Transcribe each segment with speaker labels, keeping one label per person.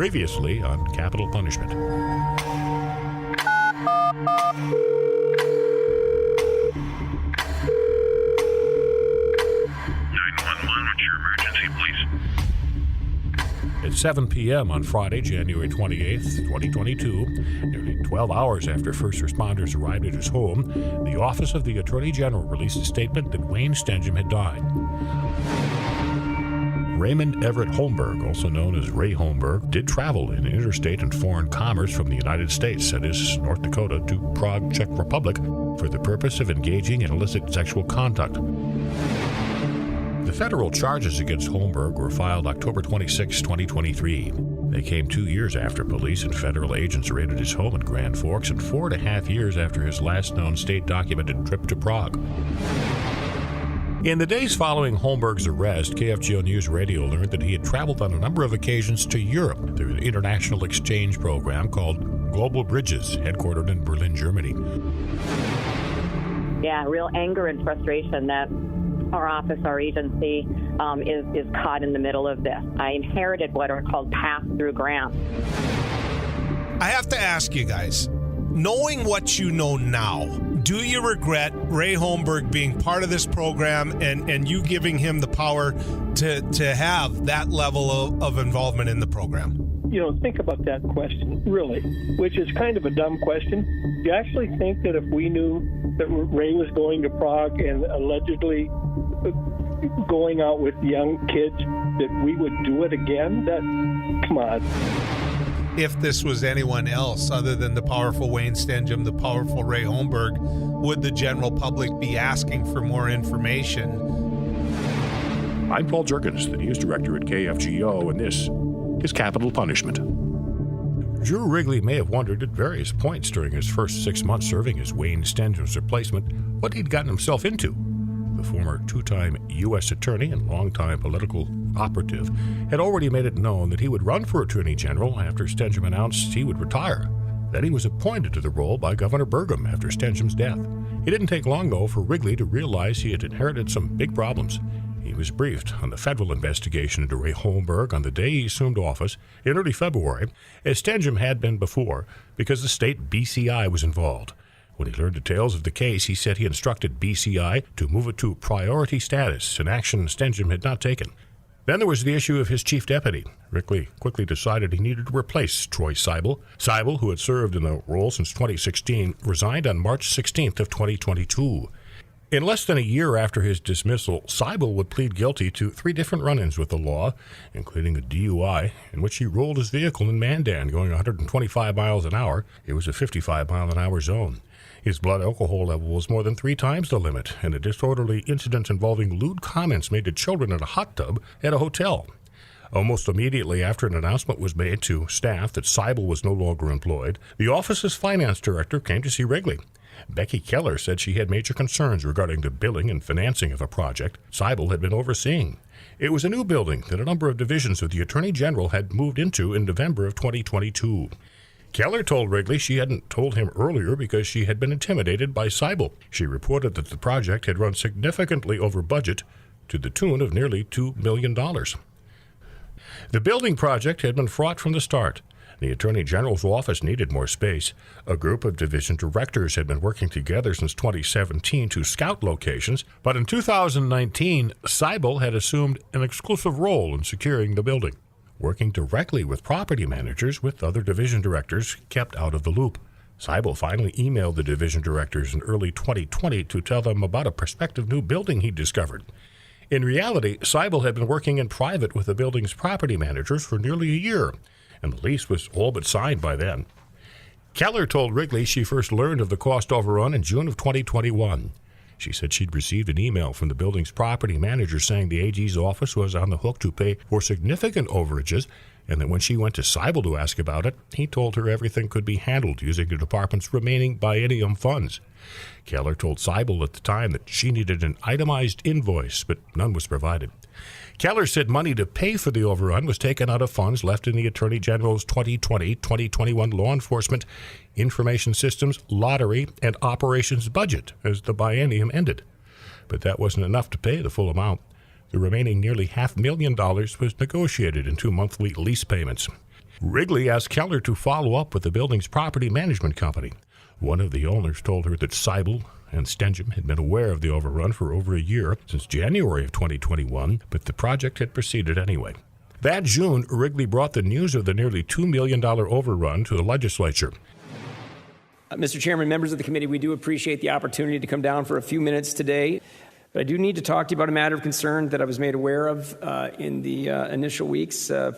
Speaker 1: Previously on Capital Punishment.
Speaker 2: 911, what's your emergency, please?
Speaker 1: At 7 p.m. on Friday, January 28th, 2022, nearly 12 hours after first responders arrived at his home, the Office of the Attorney General released a statement that Wayne Stenehjem had died. Raymond Everett Holmberg, also known as Ray Holmberg, did travel in interstate and foreign commerce from the United States, that is, North Dakota, to Prague, Czech Republic, for the purpose of engaging in illicit sexual conduct. The federal charges against Holmberg were filed October 26, 2023. They came 2 years after police and federal agents raided his home in Grand Forks and 4.5 years after his last known state-documented trip to Prague. In the days following Holmberg's arrest, KFGO News Radio learned that he had traveled on a number of occasions to Europe through an international exchange program called Global Bridges, headquartered in Berlin, Germany.
Speaker 3: Yeah, real anger and frustration that our office, our agency, is caught in the middle of this. I inherited what are called pass-through grants.
Speaker 4: I have to ask you guys, knowing what you know now, do you regret Ray Holmberg being part of this program and you giving him the power to have that level of involvement in the program?
Speaker 5: You know, think about that question, really, which is kind of a dumb question. Do you actually think that if we knew that Ray was going to Prague and allegedly going out with young kids, that we would do it again? Come on.
Speaker 4: If this was anyone else other than the powerful Wayne Stenehjem, the powerful Ray Holmberg, would the general public be asking for more information?
Speaker 1: I'm Paul Jerkins, the news director at KFGO, and this is Capital Punishment. Drew Wrigley may have wondered at various points during his first 6 months serving as Wayne Stenehjem's replacement what he'd gotten himself into. The former two-time U.S. attorney and longtime political operative had already made it known that he would run for Attorney General after Stenehjem announced he would retire. Then he was appointed to the role by Governor Burgum after Stenehjem's death. It didn't take long, though, for Wrigley to realize he had inherited some big problems. He was briefed on the federal investigation into Ray Holmberg on the day he assumed office in early February, as Stenehjem had been before, because the state BCI was involved. When he learned details of the case, he said he instructed BCI to move it to priority status, an action Stenehjem had not taken. Then there was the issue of his chief deputy. Wrigley quickly decided he needed to replace Troy Seibel. Seibel, who had served in the role since 2016, resigned on March 16th of 2022. In less than a year after his dismissal, Seibel would plead guilty to 3 different run-ins with the law, including a DUI, in which he rolled his vehicle in Mandan going 125 miles an hour. It was a 55-mile-an-hour zone. His blood alcohol level was more than 3 times the limit, and a disorderly incident involving lewd comments made to children in a hot tub at a hotel. Almost immediately after an announcement was made to staff that Seibel was no longer employed, the office's finance director came to see Wrigley. Becky Keller said she had major concerns regarding the billing and financing of a project Seibel had been overseeing. It was a new building that a number of divisions of the Attorney General had moved into in November of 2022. Keller told Wrigley she hadn't told him earlier because she had been intimidated by Seibel. She reported that the project had run significantly over budget to the tune of nearly $2 million. The building project had been fraught from the start. The Attorney General's office needed more space. A group of division directors had been working together since 2017 to scout locations, but in 2019, Seibel had assumed an exclusive role in securing the building, working directly with property managers, with other division directors kept out of the loop. Seibel finally emailed the division directors in early 2020 to tell them about a prospective new building he'd discovered. In reality, Seibel had been working in private with the building's property managers for nearly a year, and the lease was all but signed by then. Keller told Wrigley she first learned of the cost overrun in June of 2021. She said she'd received an email from the building's property manager saying the AG's office was on the hook to pay for significant overages, and that when she went to Seibel to ask about it, he told her everything could be handled using the department's remaining biennium funds. Keller told Seibel at the time that she needed an itemized invoice, but none was provided. Keller said money to pay for the overrun was taken out of funds left in the Attorney General's 2020-2021 Law Enforcement Information Systems Lottery and Operations budget as the biennium ended. But that wasn't enough to pay the full amount. The remaining nearly $500,000 was negotiated in 2 monthly lease payments. Wrigley asked Keller to follow up with the building's property management company. One of the owners told her that Seibel and Stenehjem had been aware of the overrun for over a year, since January of 2021, but the project had proceeded anyway. That June, Wrigley brought the news of the nearly $2 million overrun to the legislature.
Speaker 6: Mr. Chairman, members of the committee, we do appreciate the opportunity to come down for a few minutes today. But I do need to talk to you about a matter of concern that I was made aware of in the initial weeks, I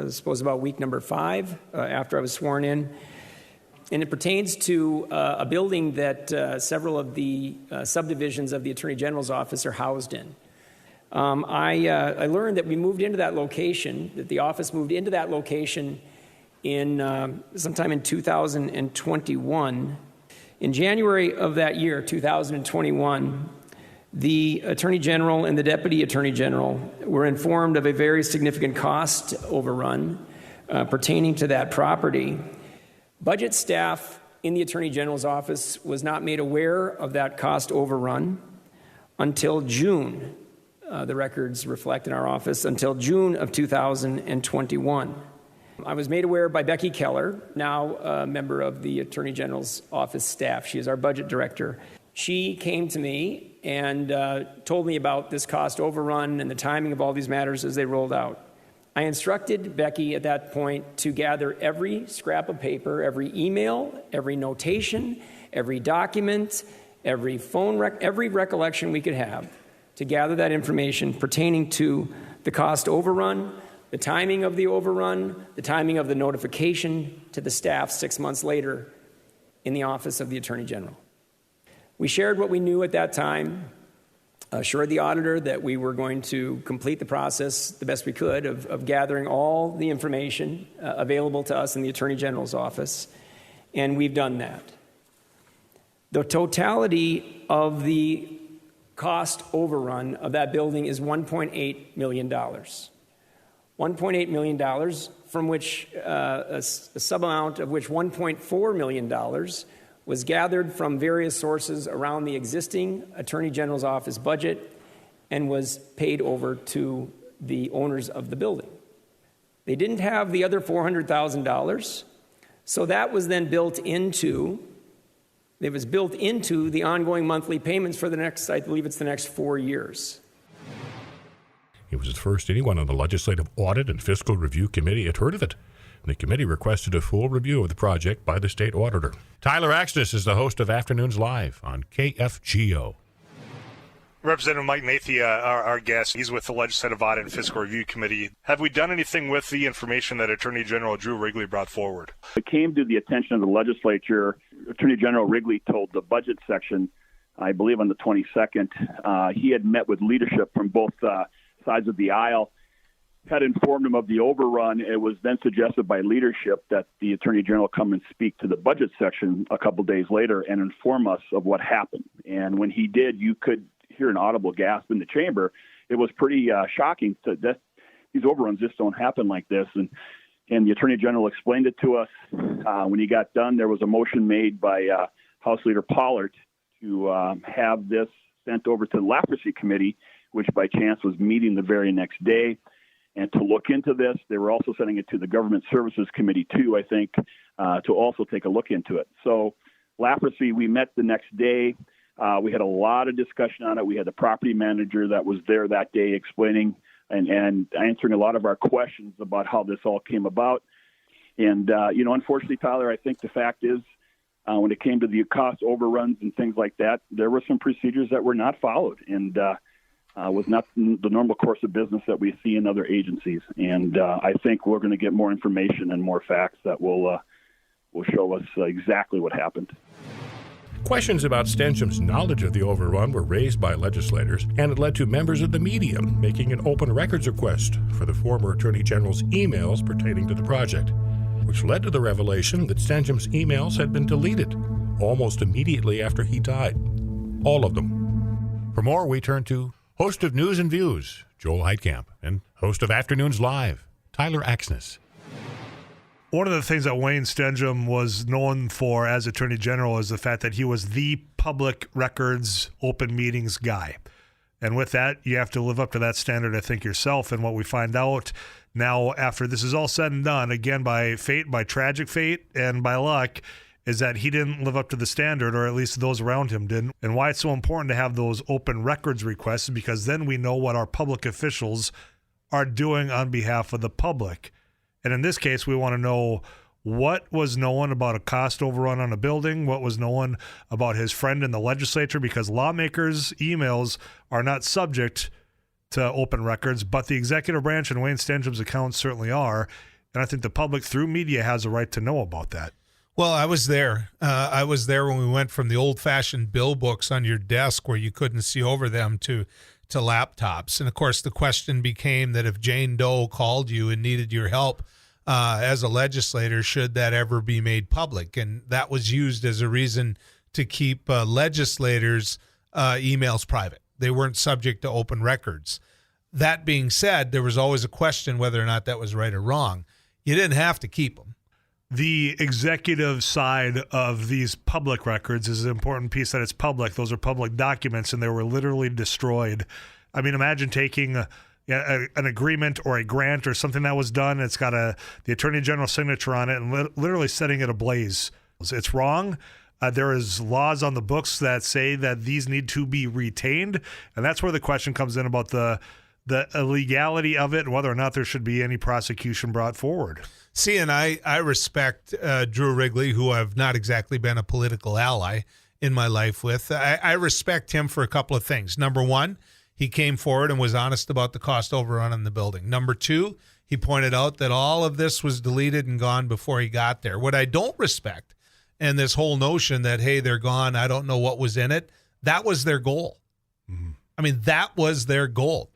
Speaker 6: suppose about week number 5 after I was sworn in. And it pertains to a building that several of the subdivisions of the Attorney General's office are housed in. I learned that we moved into that location, that the office moved into that location in sometime in 2021. In January of that year, 2021, the Attorney General and the Deputy Attorney General were informed of a very significant cost overrun pertaining to that property. Budget staff in the Attorney General's office was not made aware of that cost overrun until June. The records reflect in our office until June of 2021. I was made aware by Becky Keller, now a member of the Attorney General's office staff. She is our budget director. She came to me and told me about this cost overrun and the timing of all these matters as they rolled out. I instructed Becky at that point to gather every scrap of paper, every email, every notation, every document, every every recollection we could have to gather that information pertaining to the cost overrun, the timing of the overrun, the timing of the notification to the staff 6 months later in the office of the Attorney General. We shared what we knew at that time, assured the auditor that we were going to complete the process the best we could of gathering all the information available to us in the Attorney General's office, and we've done that. The totality of the cost overrun of that building is $1.8 million. $1.8 million, from which a sub-amount of which $1.4 million was gathered from various sources around the existing Attorney General's office budget and was paid over to the owners of the building. They didn't have the other $400,000, so that was then built into the ongoing monthly payments for the next, I believe it's the next 4 years.
Speaker 1: It was at first anyone on the Legislative Audit and Fiscal Review Committee had heard of it. The committee requested a full review of the project by the state auditor. Tyler Axness is the host of Afternoons Live on KFGO.
Speaker 7: Representative Mike Nathia, our guest, he's with the Legislative Audit and Fiscal Review Committee. Have we done anything with the information that Attorney General Drew Wrigley brought forward?
Speaker 8: It came to the attention of the legislature. Attorney General Wrigley told the budget section, I believe on the 22nd, he had met with leadership from both sides of the aisle, had informed him of the overrun. It was then suggested by leadership that the Attorney General come and speak to the budget section a couple days later and inform us of what happened. And when he did, you could hear an audible gasp in the chamber. It was pretty shocking. These overruns just don't happen like this. And the Attorney General explained it to us. When he got done, there was a motion made by House Leader Pollard to have this sent over to the Lafferty Committee, which by chance was meeting the very next day, and to look into this. They were also sending it to the Government Services Committee too, I think, to also take a look into it. So Lafferty, we met the next day. We had a lot of discussion on it. We had the property manager that was there that day explaining and answering a lot of our questions about how this all came about. And, unfortunately, Tyler, I think the fact is when it came to the cost overruns and things like that, there were some procedures that were not followed and was not the normal course of business that we see in other agencies. And I think we're going to get more information and more facts that will show us exactly what happened.
Speaker 1: Questions about Stenehjem's knowledge of the overrun were raised by legislators, and it led to members of the media making an open records request for the former Attorney General's emails pertaining to the project, which led to the revelation that Stenehjem's emails had been deleted almost immediately after he died. All of them. For more, we turn to host of News and Views, Joel Heitkamp, and host of Afternoons Live, Tyler Axness.
Speaker 7: One of the things that Wayne Stenehjem was known for as Attorney General is the fact that he was the public records, open meetings guy.
Speaker 9: And with that, you have to live up to that standard, I think, yourself. And what we find out now after this is all said and done, again, by fate, by tragic fate, and by luck, is that he didn't live up to the standard, or at least those around him didn't. And why it's so important to have those open records requests is because then we know what our public officials are doing on behalf of the public. And in this case, we want to know what was known about a cost overrun on a building, what was known about his friend in the legislature, because lawmakers' emails are not subject to open records, but the executive branch and Wayne Stenehjem's accounts certainly are. And I think the public, through media, has a right to know about that.
Speaker 4: Well, I was there. I was there when we went from the old-fashioned bill books on your desk where you couldn't see over them to laptops. And, of course, the question became that if Jane Doe called you and needed your help as a legislator, should that ever be made public? And that was used as a reason to keep legislators' emails private. They weren't subject to open records. That being said, there was always a question whether or not that was right or wrong. You didn't have to keep them.
Speaker 9: The executive side of these public records is an important piece that it's public. Those are public documents, and they were literally destroyed. I mean, imagine taking an agreement or a grant or something that was done. It's got the Attorney General signature on it and literally setting it ablaze. It's wrong. There is laws on the books that say that these need to be retained, and that's where the question comes in about the illegality of it and whether or not there should be any prosecution brought forward.
Speaker 4: See, and I respect Drew Wrigley, who I've not exactly been a political ally in my life with. I respect him for a couple of things. Number one, he came forward and was honest about the cost overrun on the building. Number two, he pointed out that all of this was deleted and gone before he got there. What I don't respect, and this whole notion that, hey, they're gone, I don't know what was in it, that was their goal. Mm-hmm. I mean, that was their goal.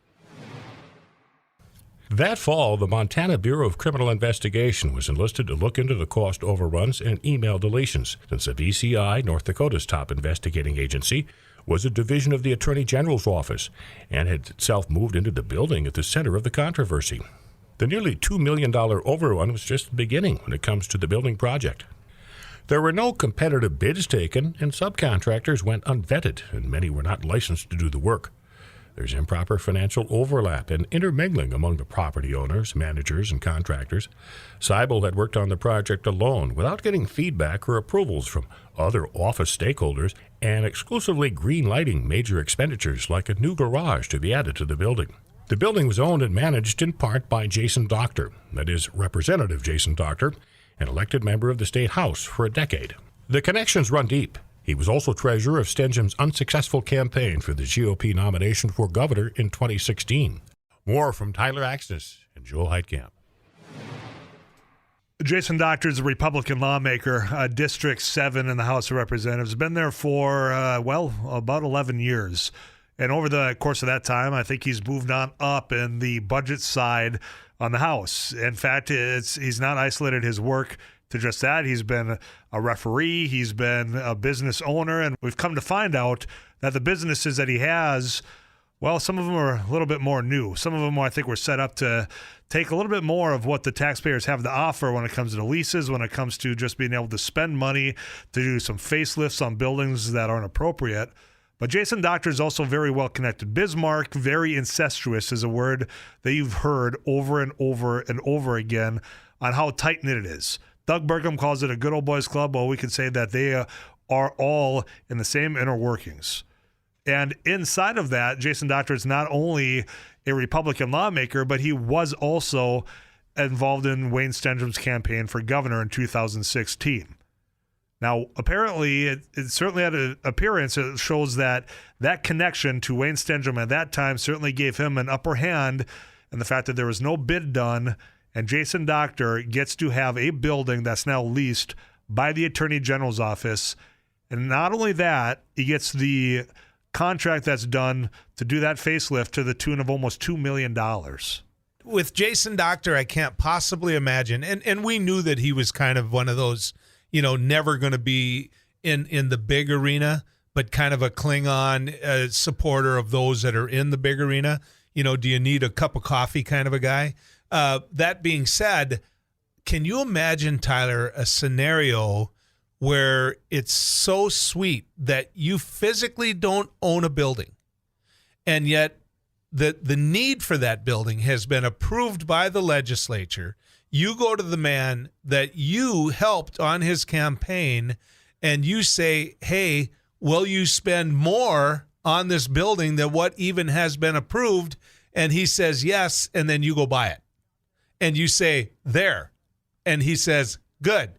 Speaker 1: That fall, the Montana Bureau of Criminal Investigation was enlisted to look into the cost overruns and email deletions, since the VCI, North Dakota's top investigating agency, was a division of the Attorney General's office and had itself moved into the building at the center of the controversy. The nearly $2 million overrun was just the beginning when it comes to the building project. There were no competitive bids taken, and subcontractors went unvetted, and many were not licensed to do the work. There's improper financial overlap and intermingling among the property owners, managers, and contractors. Seibel had worked on the project alone without getting feedback or approvals from other office stakeholders and exclusively green-lighting major expenditures like a new garage to be added to the building. The building was owned and managed in part by Jason Doctor, that is, Representative Jason Doctor, an elected member of the State House for a decade. The connections run deep. He was also treasurer of Stenehjem's unsuccessful campaign for the GOP nomination for governor in 2016. More from Tyler Axness and Joel Heitkamp.
Speaker 9: Jason Doctor is a Republican lawmaker, District 7 in the House of Representatives. Been there for, about 11 years. And over the course of that time, I think he's moved on up in the budget side on the House. In fact, he's not isolated his work to just that. He's been a referee, he's been a business owner, and we've come to find out that the businesses that he has, well, some of them are a little bit more new. Some of them, I think, were set up to take a little bit more of what the taxpayers have to offer when it comes to the leases, when it comes to just being able to spend money to do some facelifts on buildings that aren't appropriate. But Jason Doctor is also very well connected. Bismarck, very incestuous, is a word that you've heard over and over and over again on how tight-knit it is. Doug Burgum calls it a good old boys club. Well, we could say that they are all in the same inner workings. And inside of that, Jason Doctor is not only a Republican lawmaker, but he was also involved in Wayne Stenehjem's campaign for governor in 2016. Now, apparently, it certainly had an appearance. It shows that connection to Wayne Stenehjem at that time certainly gave him an upper hand, and the fact that there was no bid done, and Jason Doctor gets to have a building that's now leased by the Attorney General's office. And not only that, he gets the contract that's done to do that facelift to the tune of almost $2 million.
Speaker 4: With Jason Doctor, I can't possibly imagine. And we knew that he was kind of one of those, never going to be in the big arena, but kind of a Klingon supporter of those that are in the big arena. Do you need a cup of coffee kind of a guy? That being said, can you imagine, Tyler, a scenario where it's so sweet that you physically don't own a building and yet the need for that building has been approved by the legislature. You go to the man that you helped on his campaign and you say, hey, will you spend more on this building than what even has been approved? And he says yes, and then you go buy it. And you say, there. And he says, good,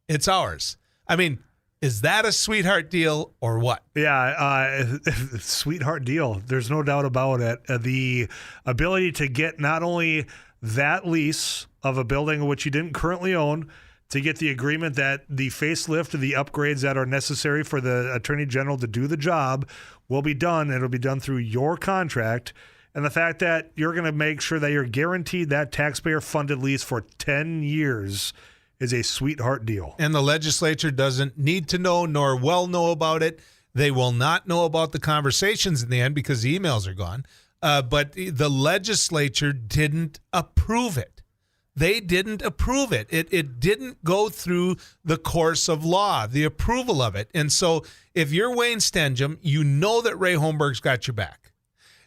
Speaker 4: it's ours. I mean, is that a sweetheart deal or what?
Speaker 9: Yeah, sweetheart deal. There's no doubt about it. The ability to get not only that lease of a building which you didn't currently own, to get the agreement that the facelift, the upgrades that are necessary for the Attorney General to do the job will be done, and it'll be done through your contract. And the fact that you're going to make sure that you're guaranteed that taxpayer-funded lease for 10 years is a sweetheart deal.
Speaker 4: And the legislature doesn't need to know nor will know about it. They will not know about the conversations in the end because the emails are gone. But the legislature didn't approve it. They didn't approve it. It didn't go through the course of law, the approval of it. And so if you're Wayne Stenehjem, you know that Ray Holmberg's got your back.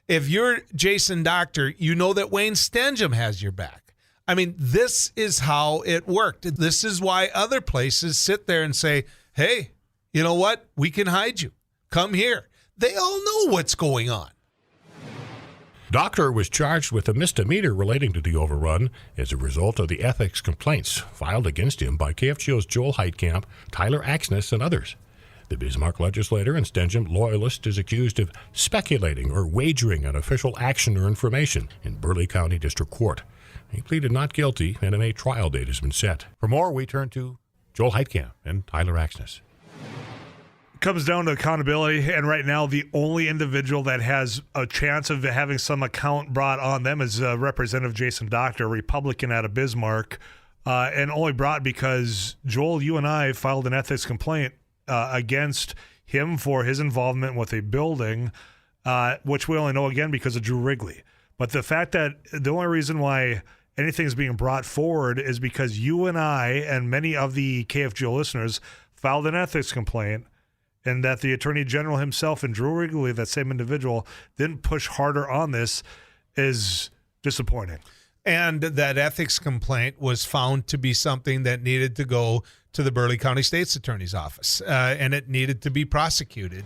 Speaker 4: If you're Jason Doctor, you know that Wayne Stenehjem has your back. I mean, this is how it worked. This is why other places sit there and say, hey, you know what? We can hide you. Come here. They all know what's going on.
Speaker 1: Doctor was charged with a misdemeanor relating to the overrun as a result of the ethics complaints filed against him by KFGO's Joel Heitkamp, Tyler Axness, and others. The Bismarck legislator and Stenehjem loyalist is accused of speculating or wagering on official action or information in Burleigh County District Court. He pleaded not guilty, and a trial date has been set. For more, we turn to Joel Heitkamp and Tyler Axness.
Speaker 9: It comes down to accountability, and right now the only individual that has a chance of having some account brought on them is Representative Jason Doctor, Republican out of Bismarck, and only brought because, Joel, you and I filed an ethics complaint against him for his involvement with a building, which we only know again because of Drew Wrigley. But the fact that the only reason why anything's being brought forward is because you and I and many of the KFGO listeners filed an ethics complaint, and that the Attorney General himself and Drew Wrigley, that same individual, didn't push harder on this is disappointing.
Speaker 4: And that ethics complaint was found to be something that needed to go to the Burleigh County State's Attorney's Office, and it needed to be prosecuted.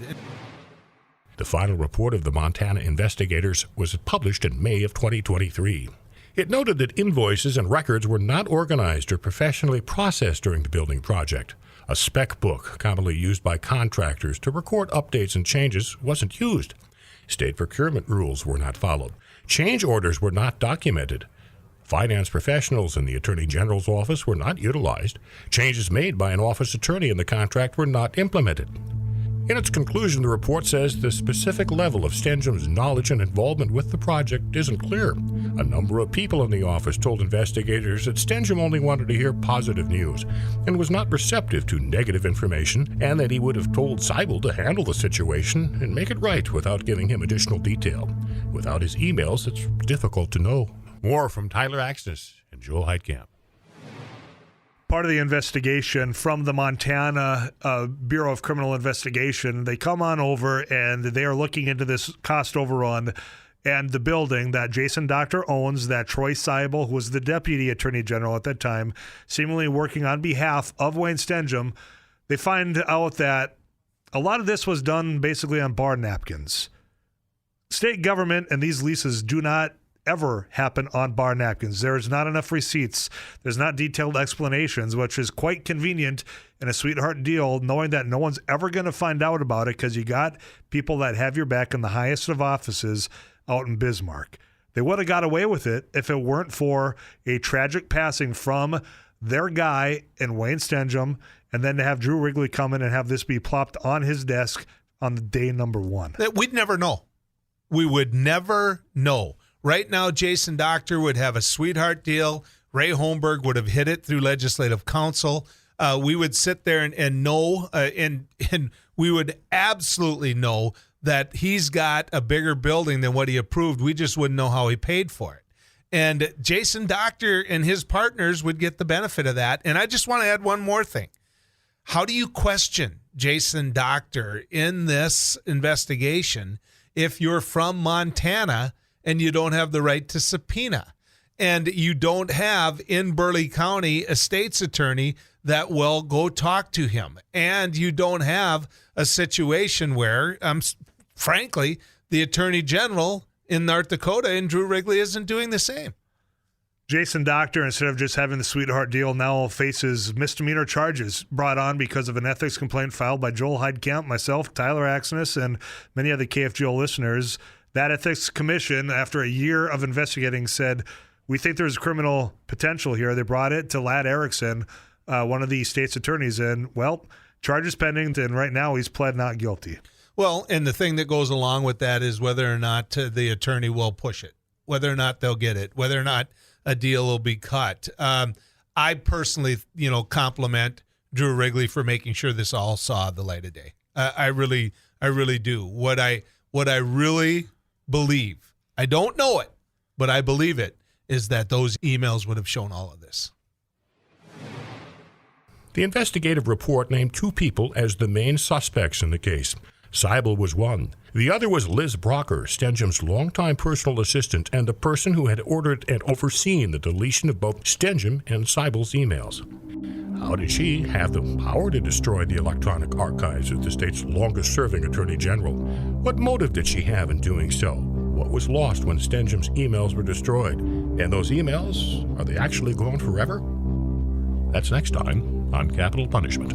Speaker 1: The final report of the Montana investigators was published in May of 2023. It noted that invoices and records were not organized or professionally processed during the building project. A spec book, commonly used by contractors to record updates and changes, wasn't used. State procurement rules were not followed. Change orders were not documented. Finance professionals in the Attorney General's office were not utilized. Changes made by an office attorney in the contract were not implemented. In its conclusion, the report says the specific level of Stenehjem's knowledge and involvement with the project isn't clear. A number of people in the office told investigators that Stenehjem only wanted to hear positive news and was not receptive to negative information, and that he would have told Seibel to handle the situation and make it right without giving him additional detail. Without his emails, it's difficult to know. More from Tyler Axness and Joel Heitkamp.
Speaker 9: Part of the investigation from the Montana Bureau of Criminal Investigation, they come on over and they are looking into this cost overrun and the building that Jason Doctor owns, that Troy Seibel, who was the Deputy Attorney General at that time, seemingly working on behalf of Wayne Stenehjem. They find out that a lot of this was done basically on bar napkins. State government and these leases do not ever happen on bar napkins. There is not enough receipts. There's not detailed explanations, which is quite convenient in a sweetheart deal, knowing that no one's ever going to find out about it because you got people that have your back in the highest of offices out in Bismarck. They would have got away with it if it weren't for a tragic passing from their guy in Wayne Stenehjem, and then to have Drew Wrigley come in and have this be plopped on his desk on the day number one.
Speaker 4: We'd never know. We would never know. Right now, Jason Doctor would have a sweetheart deal. Ray Holmberg would have hit it through legislative counsel. We would sit there and know, and we would absolutely know that he's got a bigger building than what he approved. We just wouldn't know how he paid for it. And Jason Doctor and his partners would get the benefit of that. And I just want to add one more thing. How do you question Jason Doctor in this investigation if you're from Montana and you don't have the right to subpoena, and you don't have in Burleigh County a state's attorney that will go talk to him, and you don't have a situation where, frankly, the Attorney General in North Dakota and Drew Wrigley isn't doing the same.
Speaker 9: Jason Doctor, instead of just having the sweetheart deal, now faces misdemeanor charges brought on because of an ethics complaint filed by Joel Heidkamp, myself, Tyler Axness, and many other KFGO listeners. That ethics commission, after a year of investigating, said, we think there's criminal potential here. They brought it to Ladd Erickson, one of the state's attorneys, and, well, charges pending, and right now he's pled not guilty.
Speaker 4: Well, and the thing that goes along with that is whether or not the attorney will push it, whether or not they'll get it, whether or not a deal will be cut. I personally, compliment Drew Wrigley for making sure this all saw the light of day. I really do. What I really believe, I don't know it, but I believe it, is that those emails would have shown all of this.
Speaker 1: The investigative report named 2 people as the main suspects in the case. Seibel was one. The other was Liz Brocker, Stenehjem's longtime personal assistant and the person who had ordered and overseen the deletion of both Stenehjem and Seibel's emails. How did she have the power to destroy the electronic archives of the state's longest-serving Attorney General? What motive did she have in doing so? What was lost when Stenehjem's emails were destroyed? And those emails, are they actually gone forever? That's next time on Capital Punishment.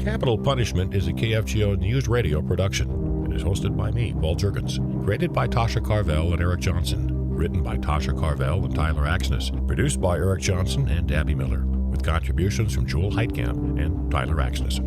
Speaker 1: Capital Punishment is a KFGO News Radio production. It is hosted by me, Paul Jurgens. Created by Tasha Carvel and Eric Johnson. Written by Tasha Carvel and Tyler Axness. Produced by Eric Johnson and Abby Miller. With contributions from Joel Heidkamp and Tyler Axness.